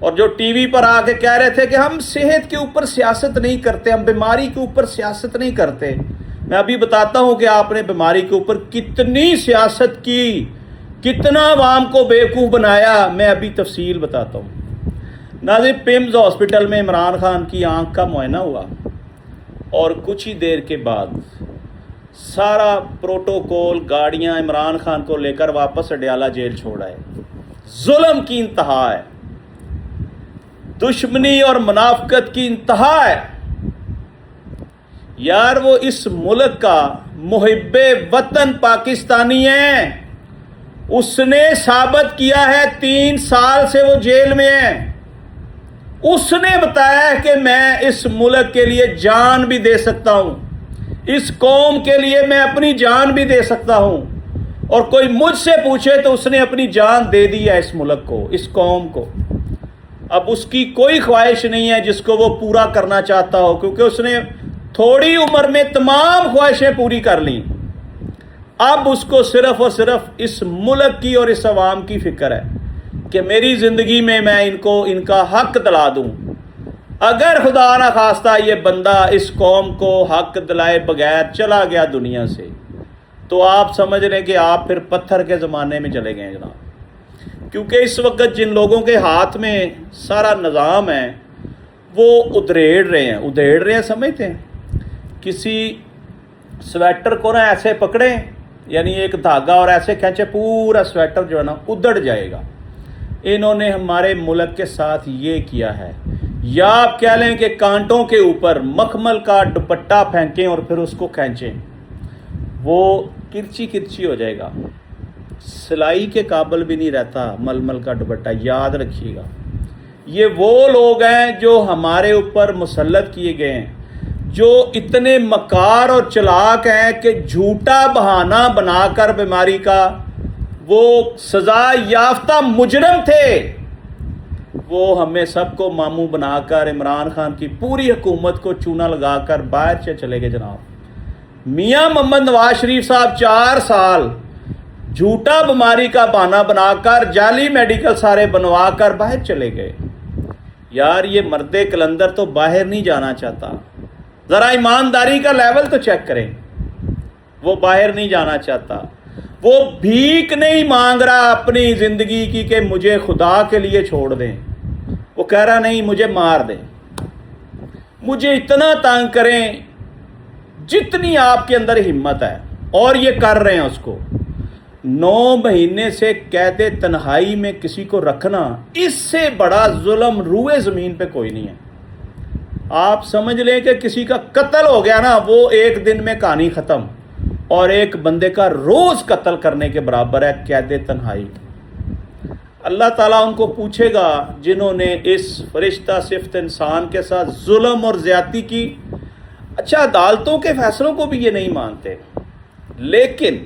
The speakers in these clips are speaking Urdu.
اور جو ٹی وی پر آ کے کہہ رہے تھے کہ ہم صحت کے اوپر سیاست نہیں کرتے، ہم بیماری کے اوپر سیاست نہیں کرتے، میں ابھی بتاتا ہوں کہ آپ نے بیماری کے اوپر کتنی سیاست کی، کتنا عوام کو بیوقوف بنایا، میں ابھی تفصیل بتاتا ہوں۔ ناظرین، پیمز ہاسپٹل میں عمران خان کی آنکھ کا معائنہ ہوا اور کچھ ہی دیر کے بعد سارا پروٹوکول، گاڑیاں عمران خان کو لے کر واپس اڈیالہ جیل چھوڑ آئے۔ ظلم کی انتہا ہے، دشمنی اور منافقت کی انتہا ہے۔ یار وہ اس ملک کا محب وطن پاکستانی ہے، اس نے ثابت کیا ہے، 3 سال سے وہ جیل میں ہے، اس نے بتایا کہ میں اس ملک کے لیے جان بھی دے سکتا ہوں، اس قوم کے لیے میں اپنی جان بھی دے سکتا ہوں، اور کوئی مجھ سے پوچھے تو اس نے اپنی جان دے دی ہے اس ملک کو، اس قوم کو۔ اب اس کی کوئی خواہش نہیں ہے جس کو وہ پورا کرنا چاہتا ہو، کیونکہ اس نے تھوڑی عمر میں تمام خواہشیں پوری کر لیں۔ اب اس کو صرف اور صرف اس ملک کی اور اس عوام کی فکر ہے کہ میری زندگی میں ان کا حق دلا دوں۔ اگر خدا نہ خواستہ یہ بندہ اس قوم کو حق دلائے بغیر چلا گیا دنیا سے، تو آپ سمجھ لیں کہ آپ پھر پتھر کے زمانے میں چلے گئے جناب، کیونکہ اس وقت جن لوگوں کے ہاتھ میں سارا نظام ہے وہ ادھیڑ رہے ہیں، سمجھتے ہیں؟ کسی سویٹر کو نا ایسے پکڑیں، یعنی ایک دھاگا اور ایسے کھینچے، پورا سویٹر جو ہے نا ادھڑ جائے گا۔ انہوں نے ہمارے ملک کے ساتھ یہ کیا ہے، یا آپ کہہ لیں کہ کانٹوں کے اوپر مخمل کا دوپٹہ پھینکیں اور پھر اس کو کھینچیں، وہ کرچی کرچی ہو جائے گا، سلائی کے قابل بھی نہیں رہتا ململ کا دوپٹہ، یاد رکھیے گا۔ یہ وہ لوگ ہیں جو ہمارے اوپر مسلط کیے گئے ہیں، جو اتنے مکار اور چلاک ہیں کہ جھوٹا بہانہ بنا کر بیماری کا، وہ سزا یافتہ مجرم تھے، وہ ہمیں سب کو ماموں بنا کر عمران خان کی پوری حکومت کو چونا لگا کر باہر سے چلے گئے جناب۔ میاں محمد نواز شریف صاحب 4 سال جھوٹا بیماری کا بہانہ بنا کر، جعلی میڈیکل سارے بنوا کر باہر چلے گئے۔ یار یہ مرد کلندر تو باہر نہیں جانا چاہتا، ذرا ایمانداری کا لیول تو چیک کریں، وہ باہر نہیں جانا چاہتا، وہ بھیک نہیں مانگ رہا اپنی زندگی کی کہ مجھے خدا کے لیے چھوڑ دیں، وہ کہہ رہا نہیں مجھے مار دیں، مجھے اتنا تنگ کریں جتنی آپ کے اندر ہمت ہے، اور یہ کر رہے ہیں اس کو۔ 9 مہینے سے قید تنہائی میں کسی کو رکھنا، اس سے بڑا ظلم روئے زمین پہ کوئی نہیں ہے۔ آپ سمجھ لیں کہ کسی کا قتل ہو گیا نا، وہ ایک دن میں کہانی ختم، اور ایک بندے کا روز قتل کرنے کے برابر ہے قید تنہائی۔ اللہ تعالیٰ ان کو پوچھے گا جنہوں نے اس فرشتہ صفت انسان کے ساتھ ظلم اور زیادتی کی۔ اچھا، عدالتوں کے فیصلوں کو بھی یہ نہیں مانتے، لیکن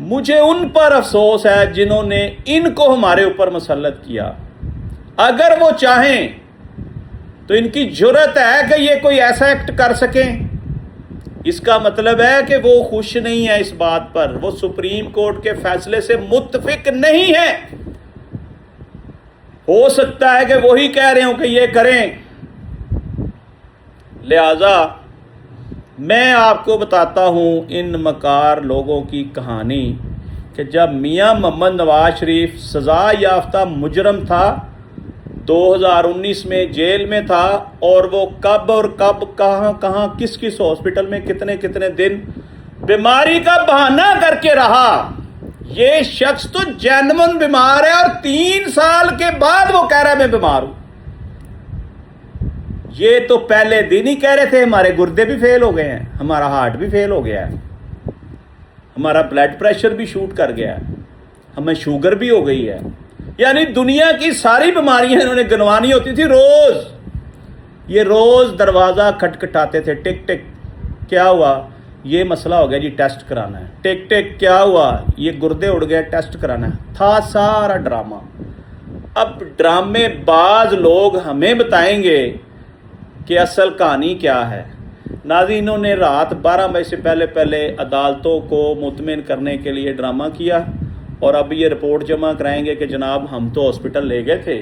مجھے ان پر افسوس ہے جنہوں نے ان کو ہمارے اوپر مسلط کیا۔ اگر وہ چاہیں تو ان کی جرت ہے کہ یہ کوئی ایسا ایکٹ کر سکیں، اس کا مطلب ہے کہ وہ خوش نہیں ہے اس بات پر، وہ سپریم کورٹ کے فیصلے سے متفق نہیں ہے۔ ہو سکتا ہے کہ وہی کہہ رہے ہوں کہ یہ کریں۔ لہذا میں آپ کو بتاتا ہوں ان مکار لوگوں کی کہانی کہ جب میاں محمد نواز شریف سزا یافتہ مجرم تھا، 2019 میں جیل میں تھا، اور وہ کب کہاں کس ہاسپٹل میں کتنے دن بیماری کا بہانہ کر کے رہا۔ یہ شخص تو جینون بیمار ہے، اور 3 سال کے بعد وہ کہہ رہا ہے میں بیمار ہوں۔ یہ تو پہلے دن ہی کہہ رہے تھے ہمارے گردے بھی فیل ہو گئے ہیں، ہمارا ہارٹ بھی فیل ہو گیا ہے، ہمارا بلڈ پریشر بھی شوٹ کر گیا ہے، ہمیں شوگر بھی ہو گئی ہے، یعنی دنیا کی ساری بیماریاں انہوں نے گنوانی ہوتی تھی روز۔ یہ روز دروازہ کھٹکھٹاتے تھے، ٹک ٹک کیا ہوا، یہ مسئلہ ہو گیا جی، ٹیسٹ کرانا ہے، ٹک ٹک کیا ہوا، یہ گردے اڑ گئے، ٹیسٹ کرانا ہے۔ تھا سارا ڈرامہ۔ اب ڈرامے باز لوگ ہمیں بتائیں گے کہ اصل کہانی کیا ہے۔ ناظرین، انہوں نے رات 12 بجے سے پہلے عدالتوں کو مطمئن کرنے کے لیے ڈرامہ کیا، اور اب یہ رپورٹ جمع کرائیں گے کہ جناب ہم تو ہاسپٹل لے گئے تھے،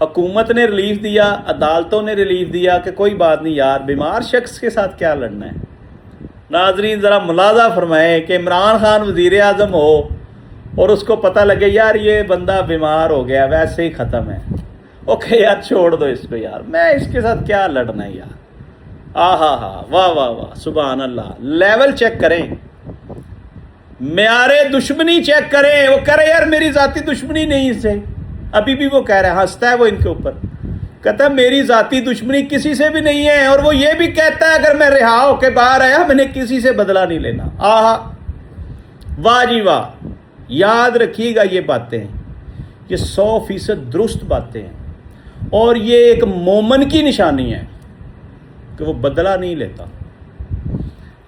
حکومت نے ریلیف دیا, عدالتوں نے ریلیف دیا کہ کوئی بات نہیں یار, بیمار شخص کے ساتھ کیا لڑنا ہے. ناظرین ذرا ملاحظہ فرمائیں کہ عمران خان وزیر اعظم ہو اور اس کو پتہ لگے یار یہ بندہ بیمار ہو گیا, ویسے ہی ختم ہے, اوکے یار چھوڑ دو اس کو یار, میں اس کے ساتھ کیا لڑنا ہے یار. ہاں واہ واہ واہ سبحان اللہ. لیول چیک کریں, معیار دشمنی چیک کریں. وہ کہہ رہے یار میری ذاتی دشمنی نہیں اس سے, ابھی بھی وہ کہہ رہا ہے, ہنستا ہے وہ ان کے اوپر, کہتا ہے میری ذاتی دشمنی کسی سے بھی نہیں ہے, اور وہ یہ بھی کہتا ہے اگر میں رہا ہو کے باہر آیا میں نے کسی سے بدلہ نہیں لینا. واہ جی واہ. یاد رکھیے گا یہ باتیں, یہ 100% درست باتیں ہیں, اور یہ ایک مومن کی نشانی ہے کہ وہ بدلہ نہیں لیتا.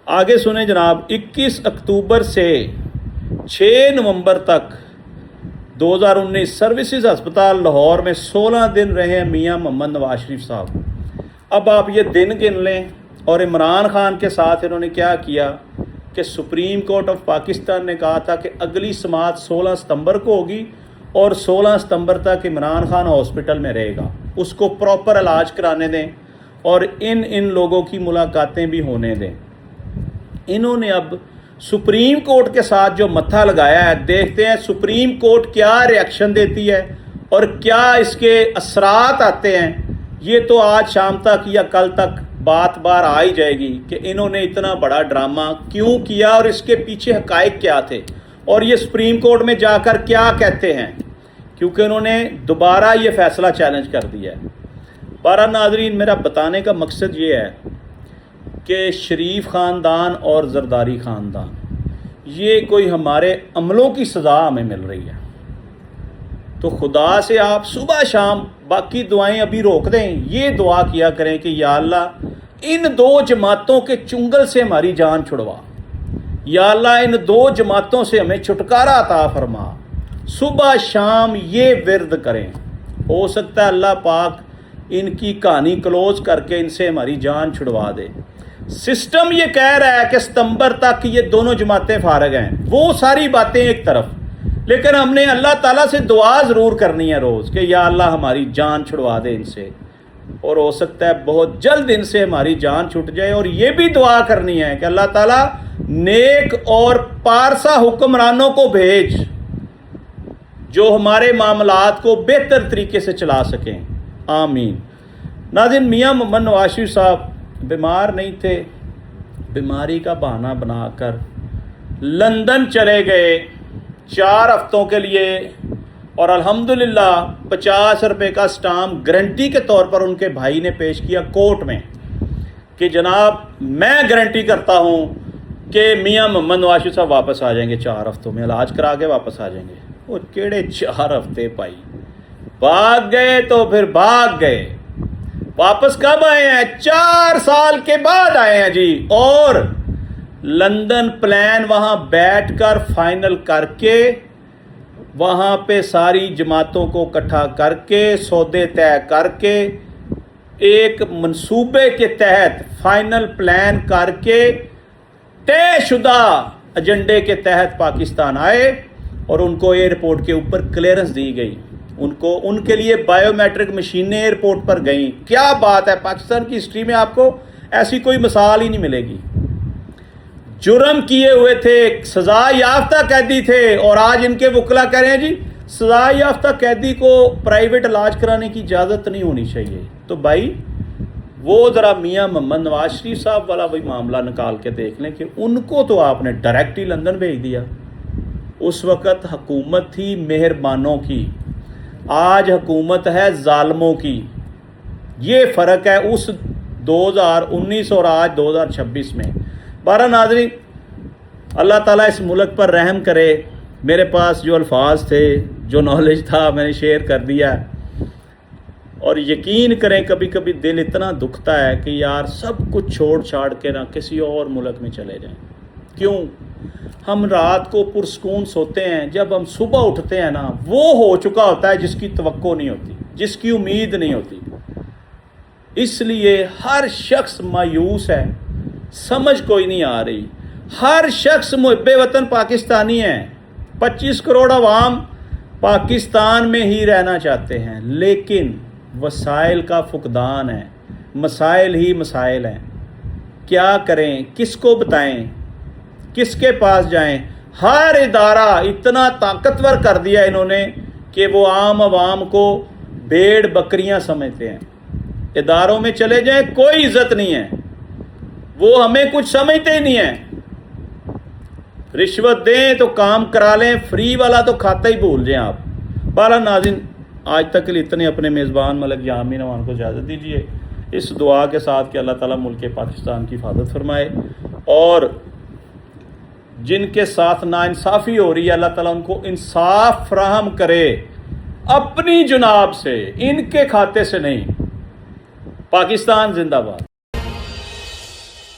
آگے سنیں جناب. 21 اکتوبر سے 6 نومبر تک 2019 سروسز ہسپتال لاہور میں 16 دن رہے میاں محمد نواز شریف صاحب. اب آپ یہ دن گن لیں. اور عمران خان کے ساتھ انہوں نے کیا کیا کہ سپریم کورٹ آف پاکستان نے کہا تھا کہ اگلی سماعت 16 ستمبر کو ہوگی, اور 16 ستمبر تک عمران خان ہاسپٹل میں رہے گا, اس کو پراپر علاج کرانے دیں اور ان لوگوں کی ملاقاتیں بھی ہونے دیں. انہوں نے اب سپریم کورٹ کے ساتھ جو متھا لگایا ہے, دیکھتے ہیں سپریم کورٹ کیا ریئیکشن دیتی ہے اور کیا اس کے اثرات آتے ہیں. یہ تو آج شام تک یا کل تک بات بار آ ہی جائے گی کہ انہوں نے اتنا بڑا ڈرامہ کیوں کیا اور اس کے پیچھے حقائق کیا تھے, اور یہ سپریم کورٹ میں جا کر کیا کہتے ہیں, کیونکہ انہوں نے دوبارہ یہ فیصلہ چیلنج کر دیا ہے. بہرحال ناظرین, میرا بتانے کا مقصد یہ ہے کہ شریف خاندان اور زرداری خاندان, یہ کوئی ہمارے عملوں کی سزا ہمیں مل رہی ہے. تو خدا سے آپ صبح شام باقی دعائیں ابھی روک دیں, یہ دعا کیا کریں کہ یا اللہ ان 2 جماعتوں کے چنگل سے ہماری جان چھڑوا, یا اللہ ان 2 جماعتوں سے ہمیں چھٹکارا عطا فرما. صبح شام یہ ورد کریں, ہو سکتا ہے اللہ پاک ان کی کہانی کلوز کر کے ان سے ہماری جان چھڑوا دے. سسٹم یہ کہہ رہا ہے کہ ستمبر تک یہ دونوں جماعتیں فارغ ہیں, وہ ساری باتیں ایک طرف, لیکن ہم نے اللہ تعالیٰ سے دعا ضرور کرنی ہے روز کہ یا اللہ ہماری جان چھڑوا دے ان سے, اور ہو سکتا ہے بہت جلد ان سے ہماری جان چھٹ جائے. اور یہ بھی دعا کرنی ہے کہ اللہ تعالیٰ نیک اور پارسا حکمرانوں کو بھیج جو ہمارے معاملات کو بہتر طریقے سے چلا سکیں, آمین. ناظرین, میاں محمد نواز شریف صاحب بیمار نہیں تھے, بیماری کا بہانہ بنا کر لندن چلے گئے 4 ہفتوں کے لیے, اور الحمدللہ 50 روپے کا سٹامپ گارنٹی کے طور پر ان کے بھائی نے پیش کیا کورٹ میں کہ جناب میں گارنٹی کرتا ہوں کہ میاں محمد نواز شریف صاحب واپس آ جائیں گے 4 ہفتوں میں, علاج کرا کے واپس آ جائیں گے. وہ کیڑے 4 ہفتے پائی, بھاگ گئے تو پھر بھاگ گئے. واپس کب آئے ہیں؟ 4 سال کے بعد آئے ہیں جی. اور لندن پلان وہاں بیٹھ کر فائنل کر کے, وہاں پہ ساری جماعتوں کو اکٹھا کر کے سودے طے کر کے ایک منصوبے کے تحت فائنل پلان کر کے طے شدہ ایجنڈے کے تحت پاکستان آئے, اور ان کو ایئرپورٹ کے اوپر کلیئرنس دی گئی. ان کے لیے بائیو میٹرک مشینیں ایئرپورٹ پر گئیں. کیا بات ہے, پاکستان کی ہسٹری میں آپ کو ایسی کوئی مثال ہی نہیں ملے گی. جرم کیے ہوئے تھے, سزا یافتہ قیدی تھے, اور آج ان کے وکلا کہہ رہے ہیں جی سزا یافتہ قیدی کو پرائیویٹ علاج کرانے کی اجازت نہیں ہونی چاہیے. تو بھائی وہ ذرا میاں محمد نواز شریف صاحب والا وہی معاملہ نکال کے دیکھ لیں کہ ان کو تو آپ نے ڈائریکٹ ہی لندن بھیج دیا. اس وقت حکومت تھی مہربانوں کی, آج حکومت ہے ظالموں کی. یہ فرق ہے اس 2019 اور آج 2026 میں. بارہ ناظرین, اللہ تعالیٰ اس ملک پر رحم کرے. میرے پاس جو الفاظ تھے, جو نالج تھا, میں نے شیئر کر دیا. اور یقین کریں کبھی کبھی دل اتنا دکھتا ہے کہ یار سب کچھ چھوڑ چھاڑ کے نہ کسی اور ملک میں چلے جائیں. کیوں؟ ہم رات کو پرسکون سوتے ہیں, جب ہم صبح اٹھتے ہیں نا وہ ہو چکا ہوتا ہے جس کی توقع نہیں ہوتی, جس کی امید نہیں ہوتی. اس لیے ہر شخص مایوس ہے, سمجھ کوئی نہیں آ رہی. ہر شخص محب وطن پاکستانی ہے. 25 کروڑ عوام پاکستان میں ہی رہنا چاہتے ہیں، لیکن وسائل کا فقدان ہے، مسائل ہی مسائل ہیں۔ کیا کریں، کس کو بتائیں، کس کے پاس جائیں؟ ہر ادارہ اتنا طاقتور کر دیا انہوں نے کہ وہ عام عوام کو بھیڑ بکریاں سمجھتے ہیں۔ اداروں میں چلے جائیں، کوئی عزت نہیں ہے، وہ ہمیں کچھ سمجھتے ہی نہیں ہیں۔ رشوت دیں تو کام کرا لیں، فری والا تو کھاتا ہی بھول جائیں آپ۔ بہرحال ناظرین، آج تک کے لیے اتنے، اپنے میزبان ملک جہاں امین امان کو اجازت دیجیے، اس دعا کے ساتھ کہ اللہ تعالیٰ ملک پاکستان کی حفاظت فرمائے، اور جن کے ساتھ ناانصافی ہو رہی ہے اللہ تعالیٰ ان کو انصاف فراہم کرے، اپنی جناب سے، ان کے کھاتے سے نہیں۔ پاکستان زندہ باد۔